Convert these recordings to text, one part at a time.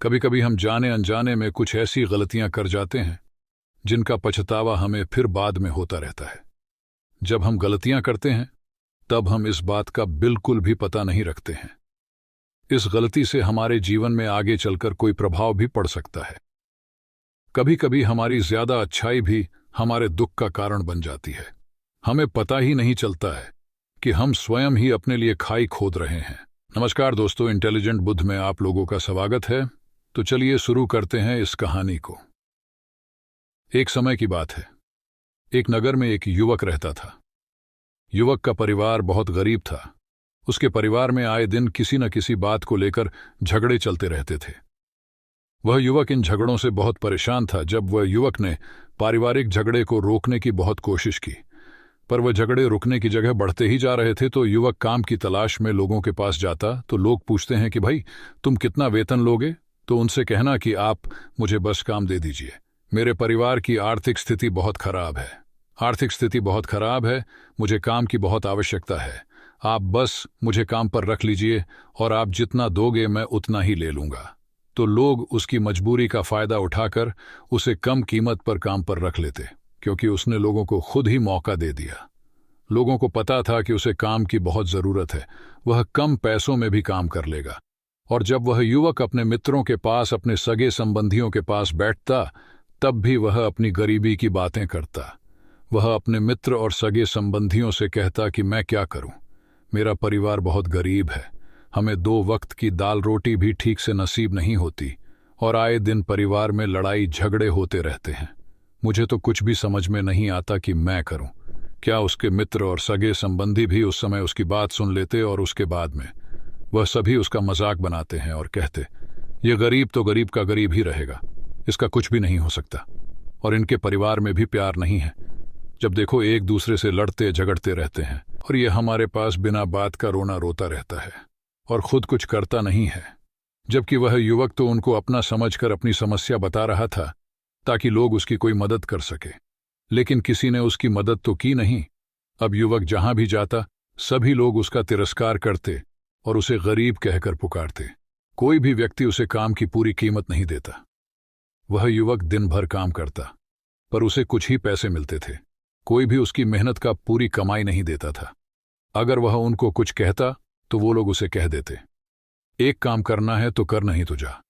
कभी कभी हम जाने अनजाने में कुछ ऐसी गलतियां कर जाते हैं जिनका पछतावा हमें फिर बाद में होता रहता है। जब हम गलतियां करते हैं तब हम इस बात का बिल्कुल भी पता नहीं रखते हैं। इस गलती से हमारे जीवन में आगे चलकर कोई प्रभाव भी पड़ सकता है। कभी कभी हमारी ज्यादा अच्छाई भी हमारे दुख का कारण बन जाती है। हमें पता ही नहीं चलता है कि हम स्वयं ही अपने लिए खाई खोद रहे हैं। नमस्कार दोस्तों, इंटेलिजेंट बुद्ध में आप लोगों का स्वागत है। तो चलिए शुरू करते हैं इस कहानी को। एक समय की बात है। एक नगर में एक युवक रहता था। युवक का परिवार बहुत गरीब था। उसके परिवार में आए दिन किसी न किसी बात को लेकर झगड़े चलते रहते थे। वह युवक इन झगड़ों से बहुत परेशान था। जब वह युवक ने पारिवारिक झगड़े को रोकने की बहुत कोशिश की, पर वह झगड़े रुकने की जगह बढ़ते ही जा रहे थे। तो युवक काम की तलाश में लोगों के पास जाता। तो लोग पूछते हैं कि भाई, तुम कितना वेतन लोगे? तो उनसे कहना कि आप मुझे बस काम दे दीजिए, मेरे परिवार की आर्थिक स्थिति बहुत खराब है। मुझे काम की बहुत आवश्यकता है। आप बस मुझे काम पर रख लीजिए और आप जितना दोगे मैं उतना ही ले लूंगा। तो लोग उसकी मजबूरी का फायदा उठाकर उसे कम कीमत पर काम पर रख लेते, क्योंकि उसने लोगों को खुद ही मौका दे दिया। लोगों को पता था कि उसे काम की बहुत जरूरत है, वह कम पैसों में भी काम कर लेगा। और जब वह युवक अपने मित्रों के पास, अपने सगे संबंधियों के पास बैठता, तब भी वह अपनी गरीबी की बातें करता। वह अपने मित्र और सगे संबंधियों से कहता कि मैं क्या करूं, मेरा परिवार बहुत गरीब है, हमें 2 वक्त की दाल रोटी भी ठीक से नसीब नहीं होती और आए दिन परिवार में लड़ाई झगड़े होते रहते हैं। मुझे तो कुछ भी समझ में नहीं आता कि मैं करूं। क्या उसके मित्र और सगे संबंधी भी उस समय उसकी बात सुन लेते और उसके बाद में वह सभी उसका मजाक बनाते हैं और कहते, ये गरीब तो गरीब का गरीब ही रहेगा, इसका कुछ भी नहीं हो सकता और इनके परिवार में भी प्यार नहीं है। जब देखो एक दूसरे से लड़ते झगड़ते रहते हैं और ये हमारे पास बिना बात का रोना रोता रहता है और खुद कुछ करता नहीं है। जबकि वह युवक तो उनको अपना समझकर अपनी समस्या बता रहा था ताकि लोग उसकी कोई मदद कर सके, लेकिन किसी ने उसकी मदद तो की नहीं। अब युवक जहां भी जाता सभी लोग उसका तिरस्कार करते और उसे गरीब कहकर पुकारते। कोई भी व्यक्ति उसे काम की पूरी कीमत नहीं देता। वह युवक दिन भर काम करता, पर उसे कुछ ही पैसे मिलते थे। कोई भी उसकी मेहनत का पूरी कमाई नहीं देता था। अगर वह उनको कुछ कहता तो वो लोग उसे कह देते, एक काम करना है तो कर, नहीं तो जा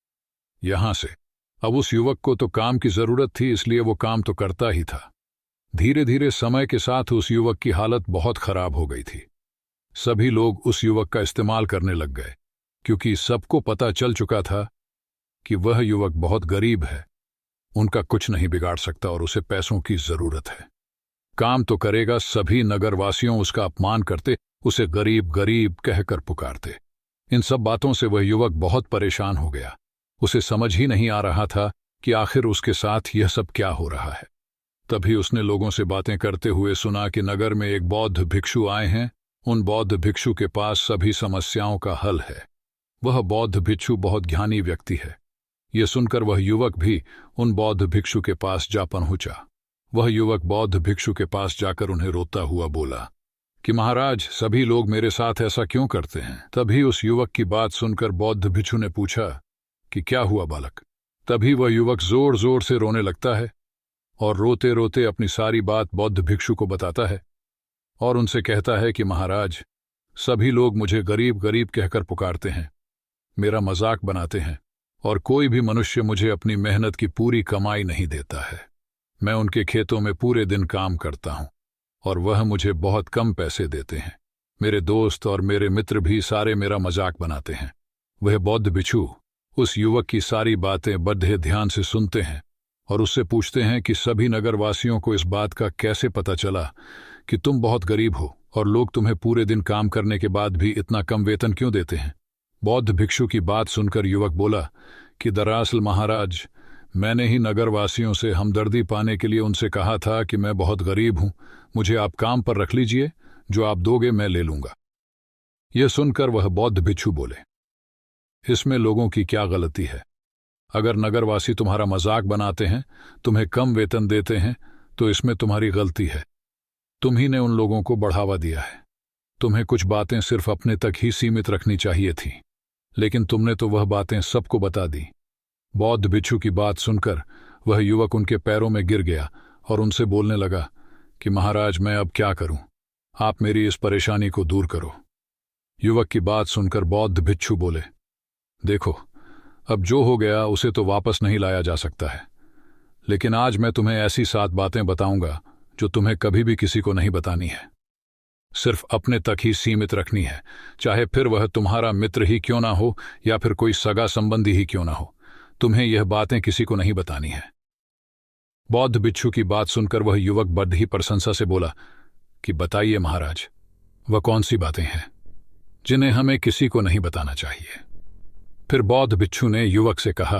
यहां से। अब उस युवक को तो काम की जरूरत थी, इसलिए वो काम तो करता ही था। धीरे धीरे समय के साथ उस युवक की हालत बहुत खराब हो गई थी। सभी लोग उस युवक का इस्तेमाल करने लग गए, क्योंकि सबको पता चल चुका था कि वह युवक बहुत गरीब है, उनका कुछ नहीं बिगाड़ सकता और उसे पैसों की जरूरत है। काम तो करेगा, सभी नगरवासियों उसका अपमान करते, उसे गरीब गरीब कहकर पुकारते। इन सब बातों से वह युवक बहुत परेशान हो गया। उसे समझ ही नहीं आ रहा था कि आखिर उसके साथ यह सब क्या हो रहा है। तभी उसने लोगों से बातें करते हुए सुना कि नगर में एक बौद्ध भिक्षु आए हैं। उन बौद्ध भिक्षु के पास सभी समस्याओं का हल है। वह बौद्ध भिक्षु बहुत ज्ञानी व्यक्ति है। यह सुनकर वह युवक भी उन बौद्ध भिक्षु के पास जा पहुंचा। वह युवक बौद्ध भिक्षु के पास जाकर उन्हें रोता हुआ बोला कि महाराज, सभी लोग मेरे साथ ऐसा क्यों करते हैं? तभी उस युवक की बात सुनकर बौद्ध भिक्षु ने पूछा कि क्या हुआ बालक? तभी वह युवक जोर जोर से रोने लगता है और रोते रोते अपनी सारी बात बौद्ध भिक्षु को बताता है और उनसे कहता है कि महाराज, सभी लोग मुझे गरीब गरीब कहकर पुकारते हैं, मेरा मजाक बनाते हैं और कोई भी मनुष्य मुझे अपनी मेहनत की पूरी कमाई नहीं देता है। मैं उनके खेतों में पूरे दिन काम करता हूं और वह मुझे बहुत कम पैसे देते हैं। मेरे दोस्त और मेरे मित्र भी सारे मेरा मजाक बनाते हैं। वह बौद्ध भिक्षु उस युवक की सारी बातें बड़े ध्यान से सुनते हैं और उससे पूछते हैं कि सभी नगरवासियों को इस बात का कैसे पता चला कि तुम बहुत गरीब हो और लोग तुम्हें पूरे दिन काम करने के बाद भी इतना कम वेतन क्यों देते हैं? बौद्ध भिक्षु की बात सुनकर युवक बोला कि दरअसल महाराज, मैंने ही नगरवासियों से हमदर्दी पाने के लिए उनसे कहा था कि मैं बहुत गरीब हूं, मुझे आप काम पर रख लीजिए, जो आप दोगे मैं ले लूंगा। यह सुनकर वह बौद्ध भिक्षु बोले, इसमें लोगों की क्या गलती है? अगर नगरवासी तुम्हारा मजाक बनाते हैं, तुम्हें कम वेतन देते हैं, तो इसमें तुम्हारी गलती है। तुम ही ने उन लोगों को बढ़ावा दिया है। तुम्हें कुछ बातें सिर्फ अपने तक ही सीमित रखनी चाहिए थी, लेकिन तुमने तो वह बातें सबको बता दी। बौद्ध भिक्षु की बात सुनकर वह युवक उनके पैरों में गिर गया और उनसे बोलने लगा कि महाराज, मैं अब क्या करूं? आप मेरी इस परेशानी को दूर करो। युवक की बात सुनकर बौद्ध भिक्षु बोले, देखो, अब जो हो गया उसे तो वापस नहीं लाया जा सकता है, लेकिन आज मैं तुम्हें ऐसी 7 बातें बताऊंगा जो तुम्हें कभी भी किसी को नहीं बतानी है। सिर्फ अपने तक ही सीमित रखनी है, चाहे फिर वह तुम्हारा मित्र ही क्यों ना हो या फिर कोई सगा संबंधी ही क्यों ना हो। तुम्हें यह बातें किसी को नहीं बतानी है। बौद्ध भिक्षु की बात सुनकर वह युवक बड़ ही प्रशंसा से बोला कि बताइए महाराज, वह कौन सी बातें हैं जिन्हें हमें किसी को नहीं बताना चाहिए? फिर बौद्ध भिक्षु ने युवक से कहा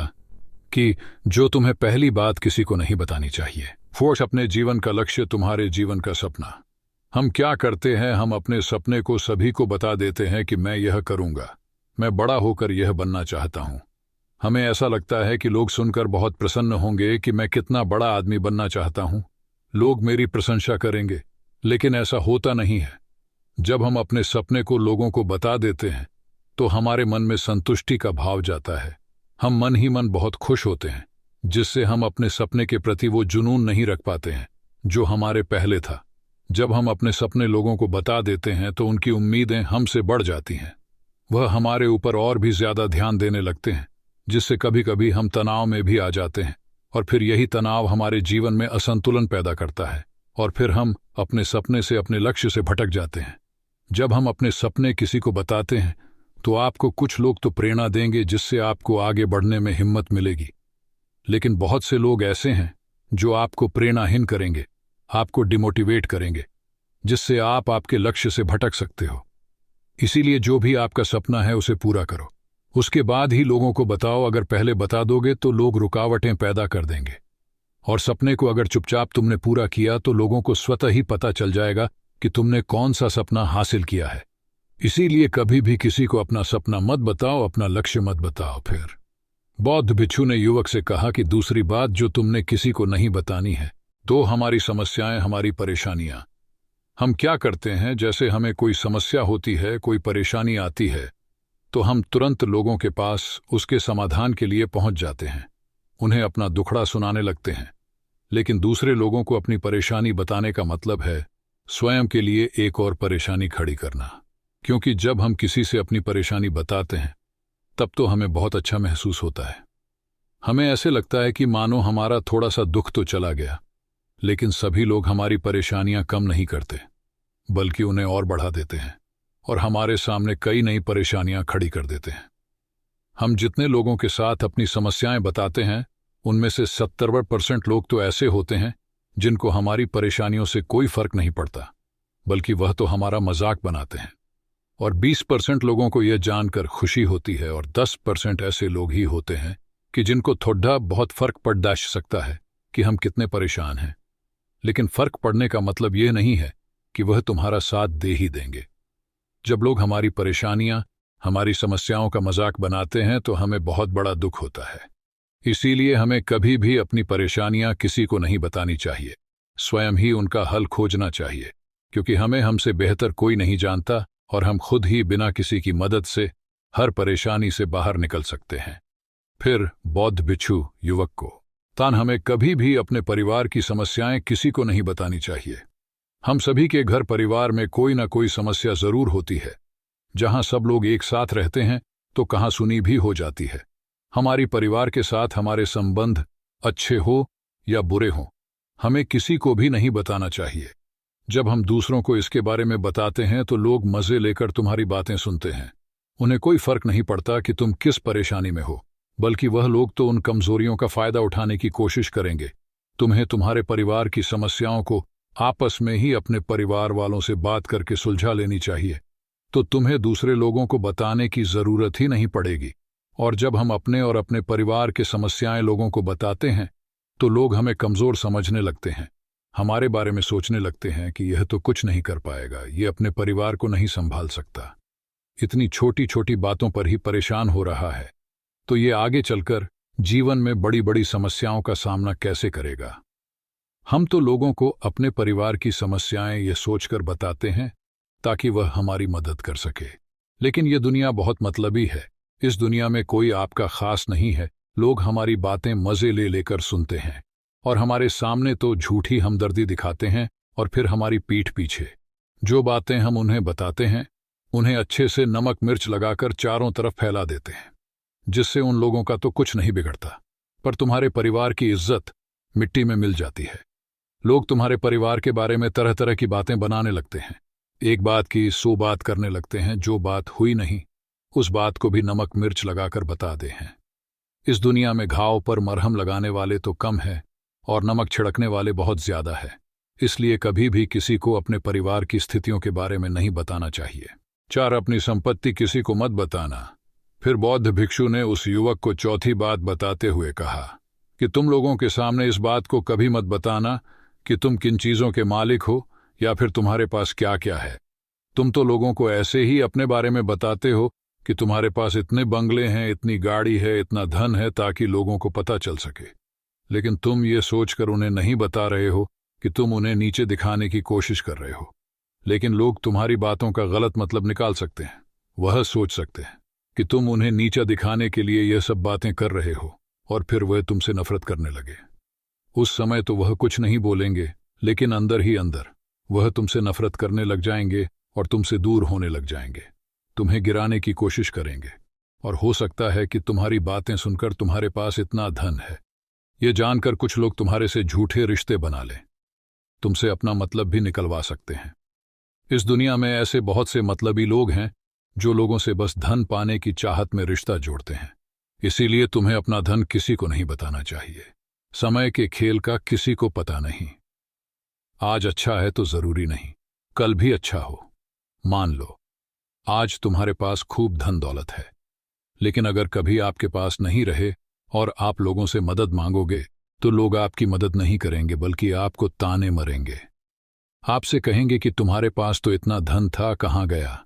कि जो तुम्हें पहली बात किसी को नहीं बतानी चाहिए, फोर्स अपने जीवन का लक्ष्य, तुम्हारे जीवन का सपना। हम क्या करते हैं, हम अपने सपने को सभी को बता देते हैं कि मैं यह करूंगा, मैं बड़ा होकर यह बनना चाहता हूं। हमें ऐसा लगता है कि लोग सुनकर बहुत प्रसन्न होंगे कि मैं कितना बड़ा आदमी बनना चाहता हूं, लोग मेरी प्रशंसा करेंगे, लेकिन ऐसा होता नहीं है। जब हम अपने सपने को लोगों को बता देते हैं तो हमारे मन में संतुष्टि का भाव जाता है। हम मन ही मन बहुत खुश होते हैं, जिससे हम अपने सपने के प्रति वो जुनून नहीं रख पाते हैं जो हमारे पहले था। जब हम अपने सपने लोगों को बता देते हैं तो उनकी उम्मीदें हमसे बढ़ जाती हैं। वह हमारे ऊपर और भी ज्यादा ध्यान देने लगते हैं, जिससे कभी कभी हम तनाव में भी आ जाते हैं, और फिर यही तनाव हमारे जीवन में असंतुलन पैदा करता है, और फिर हम अपने सपने से, अपने लक्ष्य से भटक जाते हैं। जब हम अपने सपने किसी को बताते हैं तो आपको कुछ लोग तो प्रेरणा देंगे, जिससे आपको आगे बढ़ने में हिम्मत मिलेगी, लेकिन बहुत से लोग ऐसे हैं जो आपको प्रेरणाहीन करेंगे, आपको डिमोटिवेट करेंगे, जिससे आप आपके लक्ष्य से भटक सकते हो। इसीलिए जो भी आपका सपना है उसे पूरा करो, उसके बाद ही लोगों को बताओ। अगर पहले बता दोगे तो लोग रुकावटें पैदा कर देंगे, और सपने को अगर चुपचाप तुमने पूरा किया तो लोगों को स्वतः ही पता चल जाएगा कि तुमने कौन सा सपना हासिल किया है। इसीलिए कभी भी किसी को अपना सपना मत बताओ, अपना लक्ष्य मत बताओ। फिर बौद्ध भिक्षु ने युवक से कहा कि दूसरी बात जो तुमने किसी को नहीं बतानी है, तो हमारी समस्याएं, हमारी परेशानियां। हम क्या करते हैं, जैसे हमें कोई समस्या होती है, कोई परेशानी आती है, तो हम तुरंत लोगों के पास उसके समाधान के लिए पहुंच जाते हैं, उन्हें अपना दुखड़ा सुनाने लगते हैं। लेकिन दूसरे लोगों को अपनी परेशानी बताने का मतलब है स्वयं के लिए एक और परेशानी खड़ी करना। क्योंकि जब हम किसी से अपनी परेशानी बताते हैं तब तो हमें बहुत अच्छा महसूस होता है। हमें ऐसे लगता है कि मानो हमारा थोड़ा सा दुख तो चला गया, लेकिन सभी लोग हमारी परेशानियां कम नहीं करते, बल्कि उन्हें और बढ़ा देते हैं और हमारे सामने कई नई परेशानियां खड़ी कर देते हैं। हम जितने लोगों के साथ अपनी समस्याएं बताते हैं, उनमें से 70% लोग तो ऐसे होते हैं जिनको हमारी परेशानियों से कोई फर्क नहीं पड़ता, बल्कि वह तो हमारा मजाक बनाते हैं। और 20% लोगों को यह जानकर खुशी होती है, और 10% ऐसे लोग ही होते हैं कि जिनको थोड़ा बहुत फर्क पड़ सकता है कि हम कितने परेशान हैं। लेकिन फर्क पड़ने का मतलब यह नहीं है कि वह तुम्हारा साथ दे ही देंगे। जब लोग हमारी परेशानियां, हमारी समस्याओं का मजाक बनाते हैं तो हमें बहुत बड़ा दुख होता है। इसीलिए हमें कभी भी अपनी परेशानियां किसी को नहीं बतानी चाहिए, स्वयं ही उनका हल खोजना चाहिए, क्योंकि हमें हमसे बेहतर कोई नहीं जानता और हम खुद ही बिना किसी की मदद से हर परेशानी से बाहर निकल सकते हैं। फिर बौद्ध भिक्षु युवक को तान हमें कभी भी अपने परिवार की समस्याएं किसी को नहीं बतानी चाहिए। हम सभी के घर परिवार में कोई ना कोई समस्या जरूर होती है। जहां सब लोग एक साथ रहते हैं तो कहासुनी भी हो जाती है। हमारी परिवार के साथ हमारे संबंध अच्छे हो या बुरे हों, हमें किसी को भी नहीं बताना चाहिए। जब हम दूसरों को इसके बारे में बताते हैं तो लोग मजे लेकर तुम्हारी बातें सुनते हैं। उन्हें कोई फर्क नहीं पड़ता कि तुम किस परेशानी में हो, बल्कि वह लोग तो उन कमजोरियों का फायदा उठाने की कोशिश करेंगे। तुम्हें तुम्हारे परिवार की समस्याओं को आपस में ही अपने परिवार वालों से बात करके सुलझा लेनी चाहिए, तो तुम्हें दूसरे लोगों को बताने की जरूरत ही नहीं पड़ेगी। और जब हम अपने और अपने परिवार की समस्याएं लोगों को बताते हैं तो लोग हमें कमजोर समझने लगते हैं, हमारे बारे में सोचने लगते हैं कि यह तो कुछ नहीं कर पाएगा, ये अपने परिवार को नहीं संभाल सकता, इतनी छोटी छोटी बातों पर ही परेशान हो रहा है, तो ये आगे चलकर जीवन में बड़ी बड़ी समस्याओं का सामना कैसे करेगा। हम तो लोगों को अपने परिवार की समस्याएं ये सोचकर बताते हैं ताकि वह हमारी मदद कर सके। लेकिन यह दुनिया बहुत मतलबी है। इस दुनिया में कोई आपका खास नहीं है, लोग हमारी बातें मजे ले लेकर सुनते हैं और हमारे सामने तो झूठी हमदर्दी दिखाते हैं और फिर हमारी पीठ पीछे जो बातें हम उन्हें बताते हैं उन्हें अच्छे से नमक मिर्च लगाकर चारों तरफ फैला देते हैं, जिससे उन लोगों का तो कुछ नहीं बिगड़ता, पर तुम्हारे परिवार की इज्जत मिट्टी में मिल जाती है। लोग तुम्हारे परिवार के बारे में तरह तरह की बातें बनाने लगते हैं, एक बात की 100 बात करने लगते हैं, जो बात हुई नहीं उस बात को भी नमक मिर्च लगाकर बता दे हैं। इस दुनिया में घाव पर मरहम लगाने वाले तो कम है और नमक छिड़कने वाले बहुत ज्यादा है, इसलिए कभी भी किसी को अपने परिवार की स्थितियों के बारे में नहीं बताना चाहिए। 4 अपनी संपत्ति किसी को मत बताना। फिर बौद्ध भिक्षु ने उस युवक को चौथी बात बताते हुए कहा कि तुम लोगों के सामने इस बात को कभी मत बताना कि तुम किन चीजों के मालिक हो या फिर तुम्हारे पास क्या क्या है। तुम तो लोगों को ऐसे ही अपने बारे में बताते हो कि तुम्हारे पास इतने बंगले हैं, इतनी गाड़ी है, इतना धन है, ताकि लोगों को पता चल सके, लेकिन तुम ये सोचकर उन्हें नहीं बता रहे हो कि तुम उन्हें नीचे दिखाने की कोशिश कर रहे हो। लेकिन लोग तुम्हारी बातों का गलत मतलब निकाल सकते हैं, वह सोच सकते हैं कि तुम उन्हें नीचा दिखाने के लिए यह सब बातें कर रहे हो और फिर वह तुमसे नफरत करने लगे। उस समय तो वह कुछ नहीं बोलेंगे, लेकिन अंदर ही अंदर वह तुमसे नफरत करने लग जाएंगे और तुमसे दूर होने लग जाएंगे, तुम्हें गिराने की कोशिश करेंगे। और हो सकता है कि तुम्हारी बातें सुनकर तुम्हारे पास इतना धन है ये जानकर कुछ लोग तुम्हारे से झूठे रिश्ते बना लें, तुमसे अपना मतलब भी निकलवा सकते हैं। इस दुनिया में ऐसे बहुत से मतलबी लोग हैं जो लोगों से बस धन पाने की चाहत में रिश्ता जोड़ते हैं, इसीलिए तुम्हें अपना धन किसी को नहीं बताना चाहिए। समय के खेल का किसी को पता नहीं, आज अच्छा है तो जरूरी नहीं कल भी अच्छा हो। मान लो आज तुम्हारे पास खूब धन दौलत है, लेकिन अगर कभी आपके पास नहीं रहे और आप लोगों से मदद मांगोगे तो लोग आपकी मदद नहीं करेंगे बल्कि आपको ताने मरेंगे। आपसे कहेंगे कि तुम्हारे पास तो इतना धन था, कहाँ गया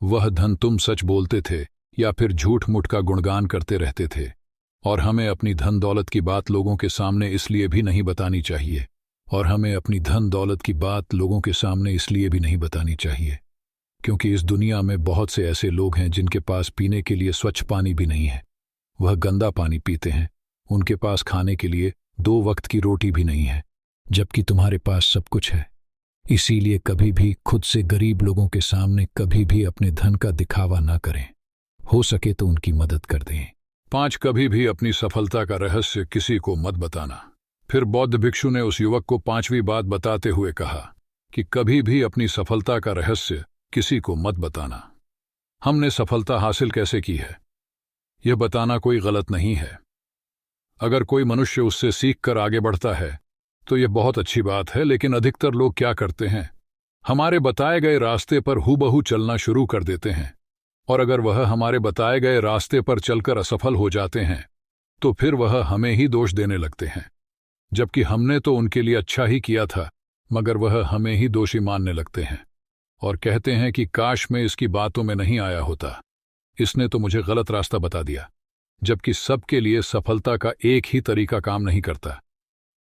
वह धन? तुम सच बोलते थे या फिर झूठ मूठ का गुणगान करते रहते थे? और हमें अपनी धन दौलत की बात लोगों के सामने इसलिए भी नहीं बतानी चाहिए क्योंकि इस दुनिया में बहुत से ऐसे लोग हैं जिनके पास पीने के लिए स्वच्छ पानी भी नहीं है, वह गंदा पानी पीते हैं। उनके पास खाने के लिए 2 वक्त की रोटी भी नहीं है, जबकि तुम्हारे पास सब कुछ है। इसीलिए कभी भी खुद से गरीब लोगों के सामने कभी भी अपने धन का दिखावा ना करें, हो सके तो उनकी मदद कर दें। 5 कभी भी अपनी सफलता का रहस्य किसी को मत बताना। फिर बौद्ध भिक्षु ने उस युवक को 5वीं बात बताते हुए कहा कि कभी भी अपनी सफलता का रहस्य किसी को मत बताना। हमने सफलता हासिल कैसे की है यह बताना कोई गलत नहीं है। अगर कोई मनुष्य उससे सीखकर आगे बढ़ता है तो यह बहुत अच्छी बात है, लेकिन अधिकतर लोग क्या करते हैं, हमारे बताए गए रास्ते पर हूबहू चलना शुरू कर देते हैं, और अगर वह हमारे बताए गए रास्ते पर चलकर असफल हो जाते हैं तो फिर वह हमें ही दोष देने लगते हैं, जबकि हमने तो उनके लिए अच्छा ही किया था, मगर वह हमें ही दोषी मानने लगते हैं और कहते हैं कि काश मैं इसकी बातों में नहीं आया होता, इसने तो मुझे गलत रास्ता बता दिया। जबकि सबके लिए सफलता का एक ही तरीका काम नहीं करता।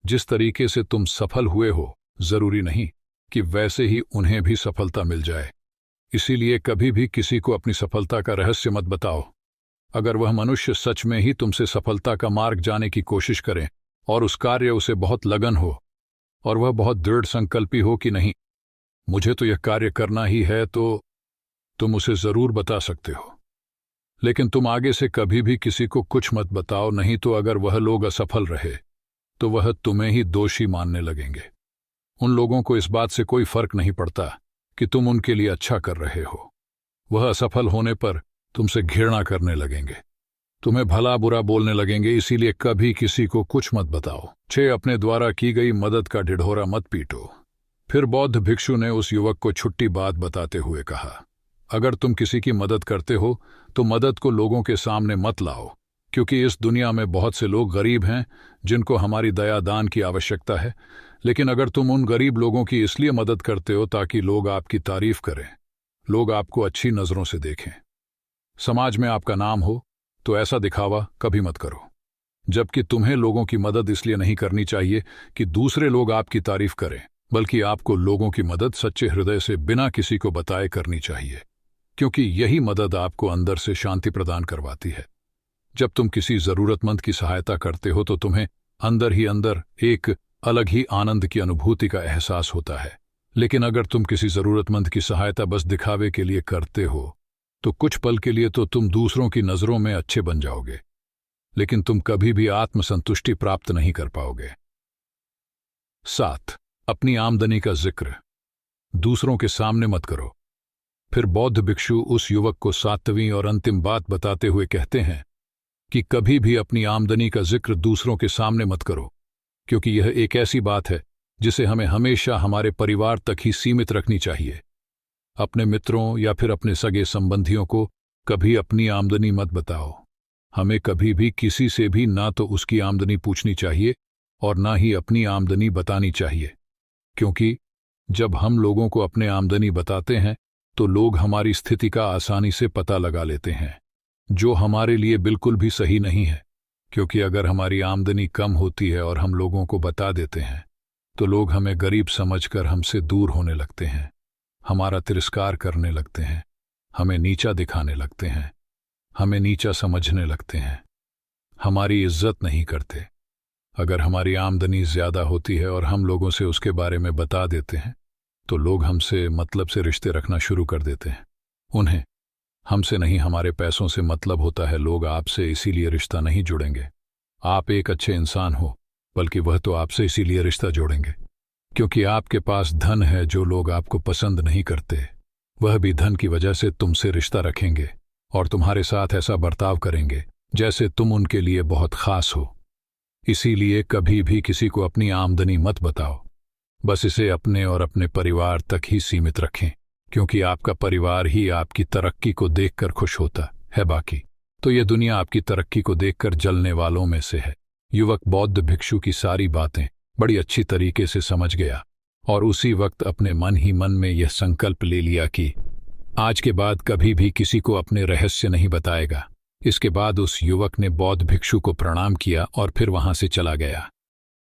जिस तरीके से तुम सफल हुए हो जरूरी नहीं कि वैसे ही उन्हें भी सफलता मिल जाए। इसीलिए कभी भी किसी को अपनी सफलता का रहस्य मत बताओ। अगर वह मनुष्य सच में ही तुमसे सफलता का मार्ग जाने की कोशिश करें और उस कार्य उसे बहुत लगन हो और वह बहुत दृढ़ संकल्पी हो कि नहीं मुझे तो यह कार्य करना ही है, तो तुम उसे जरूर बता सकते हो, लेकिन तुम आगे से कभी भी किसी को कुछ मत बताओ, नहीं तो अगर वह लोग असफल रहे तो वह तुम्हें ही दोषी मानने लगेंगे। उन लोगों को इस बात से कोई फर्क नहीं पड़ता कि तुम उनके लिए अच्छा कर रहे हो, वह असफल होने पर तुमसे घृणा करने लगेंगे, तुम्हें भला बुरा बोलने लगेंगे। इसीलिए कभी किसी को कुछ मत बताओ। 6 अपने द्वारा की गई मदद का ढिढोरा मत पीटो। फिर बौद्ध भिक्षु ने उस युवक को छुट्टी बात बताते हुए कहा, अगर तुम किसी की मदद करते हो तो मदद को लोगों के सामने मत लाओ, क्योंकि इस दुनिया में बहुत से लोग गरीब हैं जिनको हमारी दया दान की आवश्यकता है। लेकिन अगर तुम उन गरीब लोगों की इसलिए मदद करते हो ताकि लोग आपकी तारीफ करें, लोग आपको अच्छी नजरों से देखें, समाज में आपका नाम हो, तो ऐसा दिखावा कभी मत करो। जबकि तुम्हें लोगों की मदद इसलिए नहीं करनी चाहिए कि दूसरे लोग आपकी तारीफ करें, बल्कि आपको लोगों की मदद सच्चे हृदय से बिना किसी को बताए करनी चाहिए, क्योंकि यही मदद आपको अंदर से शांति प्रदान करवाती है। जब तुम किसी जरूरतमंद की सहायता करते हो तो तुम्हें अंदर ही अंदर एक अलग ही आनंद की अनुभूति का एहसास होता है। लेकिन अगर तुम किसी जरूरतमंद की सहायता बस दिखावे के लिए करते हो तो कुछ पल के लिए तो तुम दूसरों की नजरों में अच्छे बन जाओगे, लेकिन तुम कभी भी आत्मसंतुष्टि प्राप्त नहीं कर पाओगे। 7. अपनी आमदनी का जिक्र दूसरों के सामने मत करो। फिर बौद्ध भिक्षु उस युवक को 7वीं और अंतिम बात बताते हुए कहते हैं कि कभी भी अपनी आमदनी का जिक्र दूसरों के सामने मत करो, क्योंकि यह एक ऐसी बात है जिसे हमें हमेशा हमारे परिवार तक ही सीमित रखनी चाहिए। अपने मित्रों या फिर अपने सगे संबंधियों को कभी अपनी आमदनी मत बताओ। हमें कभी भी किसी से भी ना तो उसकी आमदनी पूछनी चाहिए और ना ही अपनी आमदनी बतानी चाहिए, क्योंकि जब हम लोगों को अपने आमदनी बताते हैं तो लोग हमारी स्थिति का आसानी से पता लगा लेते हैं, जो हमारे लिए बिल्कुल भी सही नहीं है। क्योंकि अगर हमारी आमदनी कम होती है और हम लोगों को बता देते हैं तो लोग हमें गरीब समझकर हमसे दूर होने लगते हैं, हमारा तिरस्कार करने लगते हैं, हमें नीचा दिखाने लगते हैं, हमें नीचा समझने लगते हैं, हमारी इज्जत नहीं करते। अगर हमारी आमदनी ज्यादा होती है और हम लोगों से उसके बारे में बता देते हैं तो लोग हमसे मतलब से रिश्ते रखना शुरू कर देते हैं। उन्हें हमसे नहीं, हमारे पैसों से मतलब होता है। लोग आपसे इसीलिए रिश्ता नहीं जुड़ेंगे आप एक अच्छे इंसान हो, बल्कि वह तो आपसे इसीलिए रिश्ता जोड़ेंगे क्योंकि आपके पास धन है। जो लोग आपको पसंद नहीं करते वह भी धन की वजह से तुमसे रिश्ता रखेंगे और तुम्हारे साथ ऐसा बर्ताव करेंगे जैसे तुम उनके लिए बहुत खास हो। इसीलिए कभी भी किसी को अपनी आमदनी मत बताओ, बस इसे अपने और अपने परिवार तक ही सीमित रखें, क्योंकि आपका परिवार ही आपकी तरक्की को देखकर खुश होता है, बाकी तो यह दुनिया आपकी तरक्की को देखकर जलने वालों में से है। युवक बौद्ध भिक्षु की सारी बातें बड़ी अच्छी तरीके से समझ गया और उसी वक्त अपने मन ही मन में यह संकल्प ले लिया कि आज के बाद कभी भी किसी को अपने रहस्य नहीं बताएगा। इसके बाद उस युवक ने बौद्ध भिक्षु को प्रणाम किया और फिर वहां से चला गया।